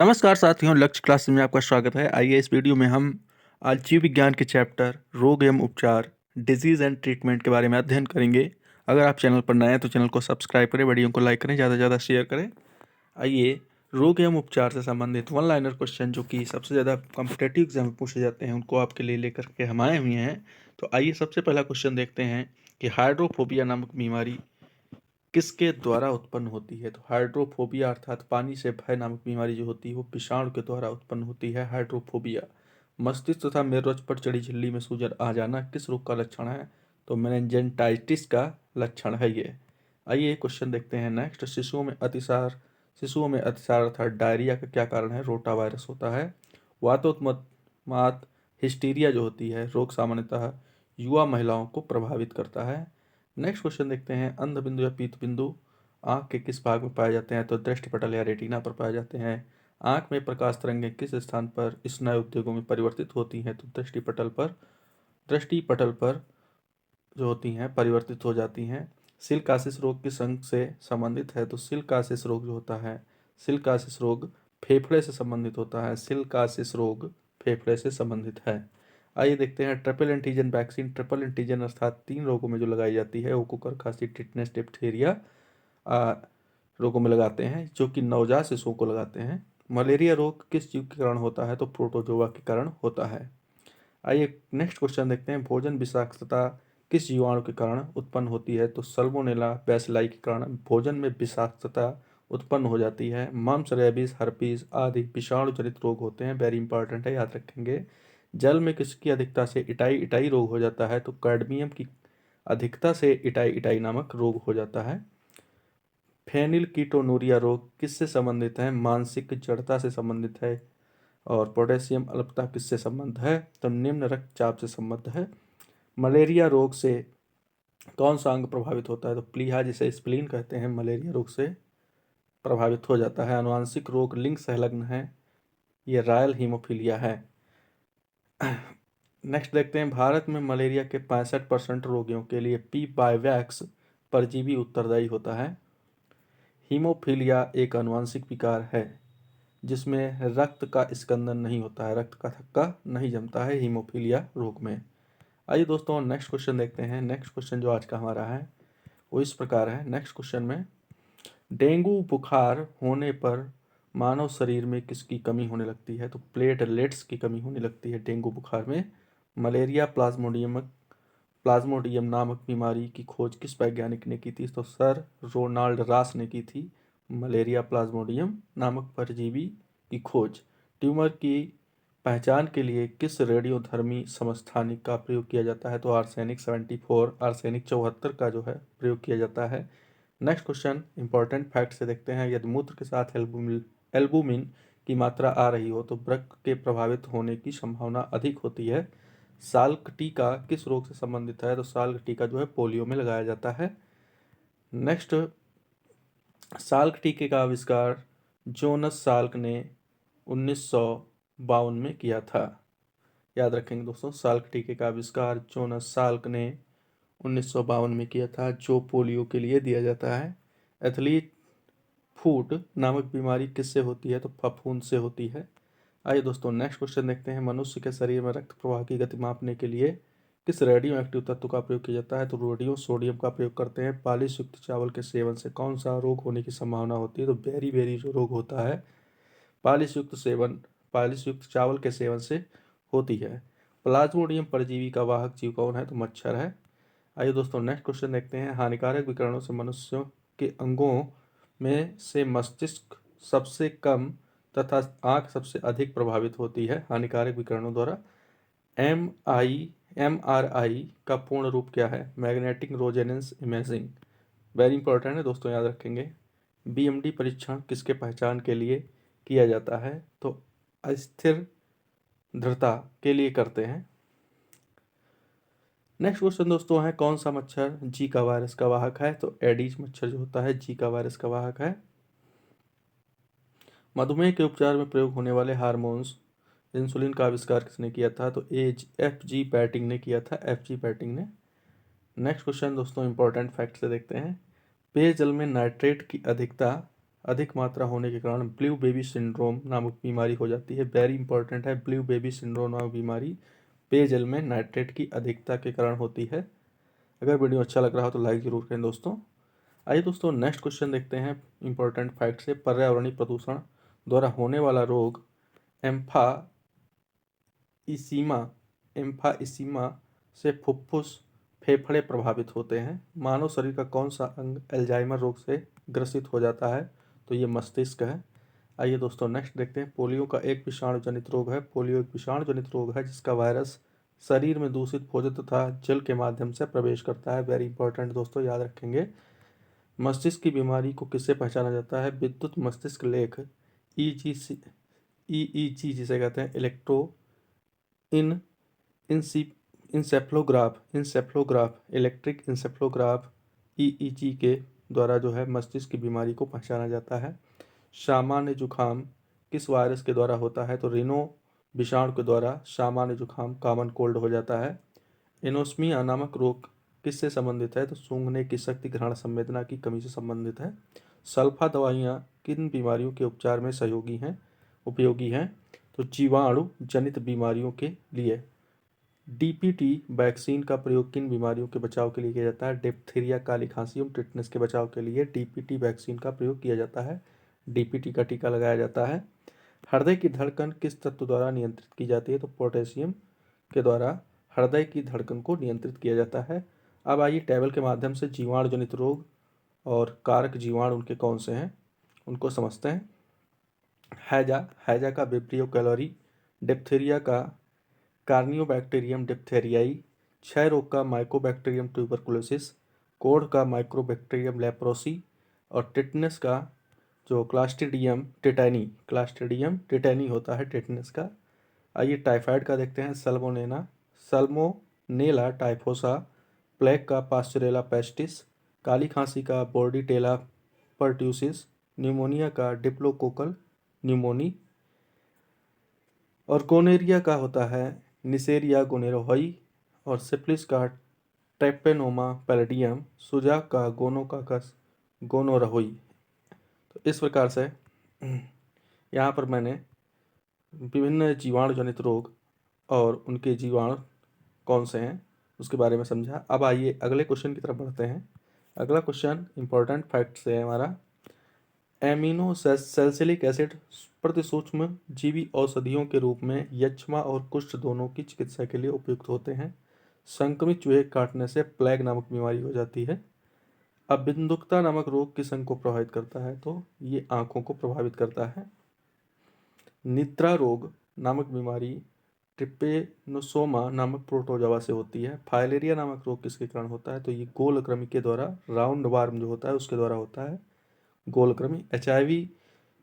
नमस्कार साथियों, लक्ष्य क्लासेस में आपका स्वागत है। आइए इस वीडियो में हम आज जीव विज्ञान के चैप्टर रोग एवं उपचार डिजीज़ एंड ट्रीटमेंट के बारे में अध्ययन करेंगे। अगर आप चैनल पर नए हैं तो चैनल को सब्सक्राइब करें, वीडियो को लाइक करें, ज़्यादा से ज़्यादा शेयर करें। आइए रोग एवं उपचार से संबंधित वन लाइनर क्वेश्चन जो कि सबसे ज़्यादा कॉम्पिटेटिव एग्जाम में पूछे जाते हैं उनको आपके लिए लेकर के हम आए हुए हैं। तो आइए सबसे पहला क्वेश्चन देखते हैं कि हाइड्रोफोबिया नामक बीमारी किसके द्वारा उत्पन्न होती है। तो हाइड्रोफोबिया अर्थात पानी से भय नामक बीमारी जो होती है वो विषाणु के द्वारा उत्पन्न होती है। हाइड्रोफोबिया मस्तिष्क तथा मेरुरज्ज पर चढ़ी झिल्ली में सूजन आ जाना किस रोग का लक्षण है। तो मेनिंजाइटिस का लक्षण है ये। आइए क्वेश्चन देखते हैं नेक्स्ट। शिशुओं में अतिसार अर्थात डायरिया का क्या कारण है। रोटा वायरस होता है। वातोत्मात हिस्टीरिया जो होती है रोग सामान्यतः युवा महिलाओं को प्रभावित करता है। नेक्स्ट क्वेश्चन देखते हैं। अंध बिंदु या पीत बिंदु आंख के किस भाग में पाए जाते हैं। तो दृष्टिपटल या रेटिना पर पाए जाते हैं। आंख में प्रकाश तरंगें किस स्थान पर स्नायु उद्योगों में परिवर्तित होती हैं। तो दृष्टिपटल पर जो होती हैं परिवर्तित हो जाती हैं। सिल्कासिस रोग किस अंग से संबंधित है। तो सिल्कासिस रोग जो होता है, सिल्कासिस रोग फेफड़े से संबंधित होता है। सिल्कासिस रोग फेफड़े से संबंधित है। आइए देखते हैं triple antigen vaccine. Triple antigen अर्थात 3 रोगों में जो लगाई जाती है, ओकुकर, खांसी, टिटनेस, डिप्थीरिया रोगों में लगाते हैं, जो कि नवजात शिशुओं को लगाते हैं। मलेरिया रोग किस जीव के कारण होता है। तो प्रोटोजोआ के कारण होता है। आइए नेक्स्ट क्वेश्चन देखते हैं। भोजन विषाक्तता किस जीवाणु के कारण उत्पन्न होती है। तो सल्मोनेला बैसिलाई के कारण भोजन में विषाक्तता उत्पन्न हो जाती है। मम्स, रेबीज, हर्पीज आदि विषाणु जनित रोग होते हैं। वेरी इंपॉर्टेंट है, याद रखेंगे। जल में किसकी अधिकता से इटाई इटाई रोग हो जाता है। तो कैडमियम की अधिकता से इटाई इटाई नामक रोग हो जाता है। फेनिल कीटोनूरिया रोग किससे संबंधित है। मानसिक जड़ता से संबंधित है। और पोटेशियम अल्पता किससे संबंध है। तो निम्न रक्तचाप से संबंध है। मलेरिया रोग से कौन सा अंग प्रभावित होता है। तो प्लीहा, जिसे स्प्लीन कहते हैं, मलेरिया रोग से प्रभावित हो जाता है। आनुवांशिक रोग लिंग संलग्न है, ये रॉयल हीमोफीलिया है। नेक्स्ट देखते हैं। भारत में मलेरिया के 65% रोगियों के लिए पी बाइवैक्स परजीवी उत्तरदायी होता है। हीमोफीलिया एक आनुवांशिक विकार है जिसमें रक्त का स्कंदन नहीं होता है, रक्त का थक्का नहीं जमता है हीमोफीलिया रोग में। आइए दोस्तों नेक्स्ट क्वेश्चन देखते हैं। नेक्स्ट क्वेश्चन जो आज का हमारा है वो इस प्रकार है। नेक्स्ट क्वेश्चन में डेंगू बुखार होने पर मानव शरीर में किसकी कमी होने लगती है। तो प्लेटलेट्स की कमी होने लगती है डेंगू बुखार में। मलेरिया प्लाज्मोडियम नामक बीमारी की खोज किस वैज्ञानिक ने की थी। तो सर रोनाल्ड रास ने की थी मलेरिया प्लाज्मोडियम नामक परजीवी की खोज। ट्यूमर की पहचान के लिए किस रेडियोधर्मी समस्थानिक का प्रयोग किया जाता है। तो आर्सेनिक 74, आर्सेनिक 74 का जो है प्रयोग किया जाता है। नेक्स्ट क्वेश्चन इंपॉर्टेंट फैक्ट से देखते हैं। यदि मूत्र के साथ एल्बुमिन की मात्रा आ रही हो तो वृक्क के प्रभावित होने की संभावना अधिक होती है। साल्क टीका किस रोग से संबंधित है। तो साल्क टीका जो है पोलियो में लगाया जाता है। नेक्स्ट, साल्क टीके का आविष्कार जोनस साल्क ने 1952 में किया था। याद रखेंगे दोस्तों, साल्क टीके का आविष्कार जोनस साल्क ने 1952 में किया था, जो पोलियो के लिए दिया जाता है। एथलीट फूट नामक बीमारी किससे होती है। तो फफूंद से होती है। आइए दोस्तों नेक्स्ट क्वेश्चन देखते हैं। मनुष्य के शरीर में रक्त प्रवाह की गति मापने के लिए किस रेडियो एक्टिव तत्व का प्रयोग किया जाता है। तो रेडियो सोडियम का प्रयोग करते हैं। पालिश युक्त चावल के सेवन से कौन सा रोग होने की संभावना होती है। तो बेरी बेरी जो रोग होता है पालिश युक्त चावल के सेवन से होती है। प्लाज्मोडियम परजीवी का वाहक जीव कौन है। तो मच्छर है। आइए दोस्तों नेक्स्ट क्वेश्चन देखते हैं। हानिकारक विकिरणों से मनुष्यों के अंगों में से मस्तिष्क सबसे कम तथा आंख सबसे अधिक प्रभावित होती है हानिकारक विकिरणों द्वारा। MRI का पूर्ण रूप क्या है। Magnetic resonance imaging. Very important है दोस्तों, याद रखेंगे। BMD परीक्षण किसके पहचान के लिए किया जाता है। तो अस्थिर दृढ़ता के लिए करते हैं। नेक्स्ट क्वेश्चन दोस्तों है, कौन सा मच्छर जीका वायरस का वाहक है। तो एडीज मच्छर जो होता है जीका वायरस का वाहक है। मधुमेह के उपचार में प्रयोग होने वाले हार्मोन्स इंसुलिन का आविष्कार किसने किया था। तो FG बैटिंग ने किया था, FG बैटिंग ने। नेक्स्ट क्वेश्चन दोस्तों इंपॉर्टेंट फैक्ट से देखते हैं। पेयजल में नाइट्रेट की अधिकता अधिक मात्रा होने के कारण ब्लू बेबी सिंड्रोम नामक बीमारी हो जाती है। वेरी इंपॉर्टेंट है, ब्लू बेबी सिंड्रोम नामक बीमारी पेयजल में नाइट्रेट की अधिकता के कारण होती है। अगर वीडियो अच्छा लग रहा हो तो लाइक जरूर करें दोस्तों। आइए दोस्तों नेक्स्ट क्वेश्चन देखते हैं इंपॉर्टेंट फैक्ट से। पर्यावरणीय प्रदूषण द्वारा होने वाला रोग एम्फाइसीमा से फुफ्फुस फेफड़े प्रभावित होते हैं। मानव शरीर का कौन सा अंग अल्जाइमर रोग से ग्रसित हो जाता है? तो ये मस्तिष्क है। आइए दोस्तों नेक्स्ट देखते हैं। पोलियो का एक विषाणु जनित रोग है। पोलियो एक विषाणु जनित रोग है जिसका वायरस शरीर में दूषित भोजन तथा जल के माध्यम से प्रवेश करता है। वेरी इंपॉर्टेंट दोस्तों, याद रखेंगे। मस्तिष्क की बीमारी को किससे पहचाना जाता है? विद्युत मस्तिष्क लेख ईजीसी ईईजी जिसे कहते हैं इलेक्ट्रो इन इंसेफ्लोग्राफ इलेक्ट्रिक इंसेफ्लोग्राफ ईईजी के द्वारा जो है मस्तिष्क की बीमारी को पहचाना जाता है। सामान्य जुखाम किस वायरस के द्वारा होता है? तो रिनो विषाणु के द्वारा सामान्य जुखाम कॉमन कोल्ड हो जाता है। एनोस्मिया नामक रोग किससे संबंधित है? तो सूंघने की शक्ति ग्रहण संवेदना की कमी से संबंधित है। सल्फा दवाइयाँ किन बीमारियों के उपचार में उपयोगी हैं? तो जीवाणु जनित बीमारियों के लिए। डीपीटी वैक्सीन का प्रयोग किन बीमारियों के बचाव के लिए किया जाता है? डिप्थीरिया, काली खांसी एवं टिटनेस के बचाव के लिए डीपीटी वैक्सीन का प्रयोग किया जाता है। डीपीटी का टीका लगाया जाता है। हृदय की धड़कन किस तत्व द्वारा नियंत्रित की जाती है? तो पोटेशियम के द्वारा हृदय की धड़कन को नियंत्रित किया जाता है। अब आइए टेबल के माध्यम से जीवाणु जनित रोग और कारक जीवाणु उनके कौन से हैं उनको समझते हैं। हैजा का विब्रियो कैलोरी, डिप्थीरिया का कार्नियोबैक्टीरियम डिप्थेरियाई, क्षय रोग का माइकोबैक्टीरियम ट्यूबरकुलोसिस, कोढ़ का माइक्रोबैक्टीरियम लेप्रोसी और टिटनेस का जो क्लास्ट्रीडियम टिटैनी होता है टिटनेस का। आइए टाइफाइड का देखते हैं। सल्मोनेला टाइफोसा, प्लेग का पास्चुरेला पेस्टिस, काली खांसी का बोर्डीटेला परट्यूसिस, न्यूमोनिया का डिप्लोकोकल न्यूमोनी और गोनेरिया का होता है निसेरिया गोनेरोहई और सिफिलिस का ट्रेपेनोमा पैलेडियम, सुजा का गोनोकाकस गोनोरहोई। तो इस प्रकार से यहाँ पर मैंने विभिन्न जीवाणु जनित रोग और उनके जीवाणु कौन से हैं उसके बारे में समझा। अब आइए अगले क्वेश्चन की तरफ बढ़ते हैं। अगला क्वेश्चन इंपॉर्टेंट फैक्ट से है हमारा। एमिनो सैलिसिलिक एसिड प्रतिसूक्ष्म जीवी औषधियों के रूप में यक्ष्मा और कुष्ठ दोनों की चिकित्सा के लिए उपयुक्त होते हैं। संक्रमित चूहे काटने से प्लेग नामक बीमारी हो जाती है। अबिंदुकता नामक रोग किस अंग को प्रभावित करता है? तो ये आंखों को प्रभावित करता है। निद्रा रोग नामक बीमारी ट्रिपेनोसोमा नामक प्रोटोजोआ से होती है। फाइलेरिया नामक रोग किसके कारण होता है? तो ये गोलकृमि के द्वारा, राउंड वार्म जो होता है उसके द्वारा होता है गोलकृमि। एचआईवी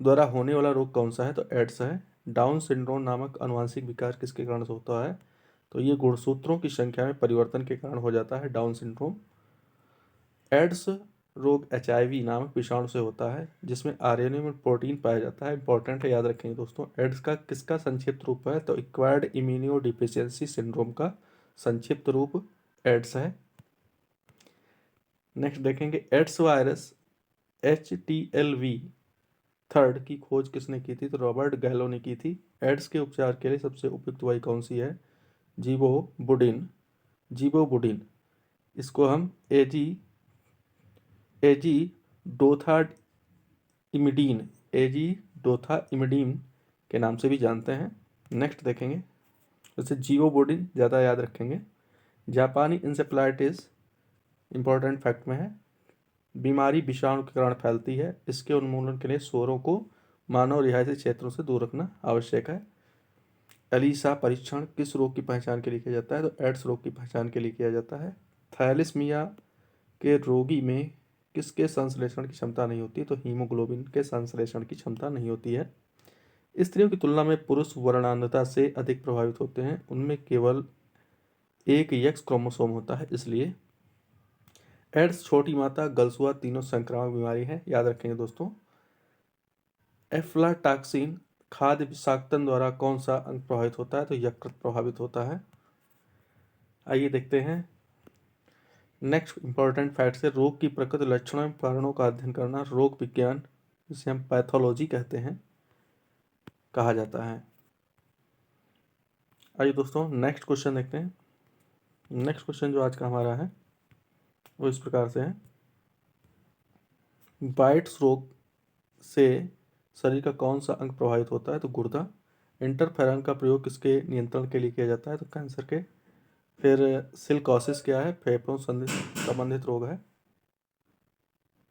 द्वारा होने वाला रोग कौन सा है? तो एड्स है। डाउन सिंड्रोम नामक आनुवंशिक विकार किसके कारण से होता है? तो ये गुणसूत्रों की संख्या में परिवर्तन के कारण हो जाता है डाउन सिंड्रोम। एड्स रोग एचआईवी नामक विषाणु से होता है जिसमें आरएनए में प्रोटीन पाया जाता है। इंपॉर्टेंट है, याद रखेंगे दोस्तों। एड्स का किसका संक्षिप्त रूप है? तो एक्वायर्ड इम्यूनोडिफिशियंसी सिंड्रोम का संक्षिप्त रूप एड्स है। नेक्स्ट देखेंगे एड्स वायरस HTLV थर्ड की खोज किसने की थी? तो रॉबर्ट गैलो ने की थी। एड्स के उपचार के लिए सबसे उपयुक्त दवाई कौन सी है? जीवोबुडिन। इसको हम एजीडोथाइमिडीन के नाम से भी जानते हैं। नेक्स्ट देखेंगे, जैसे जीवोबुडिन ज़्यादा याद रखेंगे। जापानी इंसेफ्लाइटिस इंपॉर्टेंट फैक्ट में है। बीमारी विषाणु के कारण फैलती है। इसके उन्मूलन के लिए सूअरों को मानव रिहायशी क्षेत्रों से दूर रखना आवश्यक है। एलिसा परीक्षण किस रोग की पहचान के लिए किया जाता है? तो एड्स रोग की पहचान के लिए किया जाता है। थैलेसीमिया के रोगी में किसके संश्लेषण की क्षमता नहीं होती? तो हीमोग्लोबिन के संश्लेषण की क्षमता नहीं होती है। स्त्रियों की तुलना में पुरुष वर्णांधता से अधिक प्रभावित होते हैं। उनमें केवल एक X क्रोमोसोम होता है इसलिए। एड्स, छोटी माता, गलसुआ तीनों संक्रामक बीमारी है, याद रखेंगे दोस्तों। एफ्लाटॉक्सिन खाद्य विषाक्तन द्वारा कौन सा अंग प्रभावित होता है? तो यकृत प्रभावित होता है। आइए देखते हैं नेक्स्ट इंपॉर्टेंट फैक्ट से। रोग की प्रकृति, लक्षणों एवं कारणों का अध्ययन करना रोग विज्ञान जिसे हम पैथोलॉजी कहते हैं, कहा जाता है। आइए दोस्तों नेक्स्ट क्वेश्चन देखते हैं। नेक्स्ट क्वेश्चन जो आज का हमारा है वो इस प्रकार से है, बाइट्स रोग से शरीर का कौन सा अंग प्रभावित होता है? तो गुर्दा। इंटरफेरॉन का प्रयोग किसके नियंत्रण के लिए किया जाता है? तो कैंसर के। फिर सिलिकोसिस क्या है? फेफड़ों संबंधित रोग है।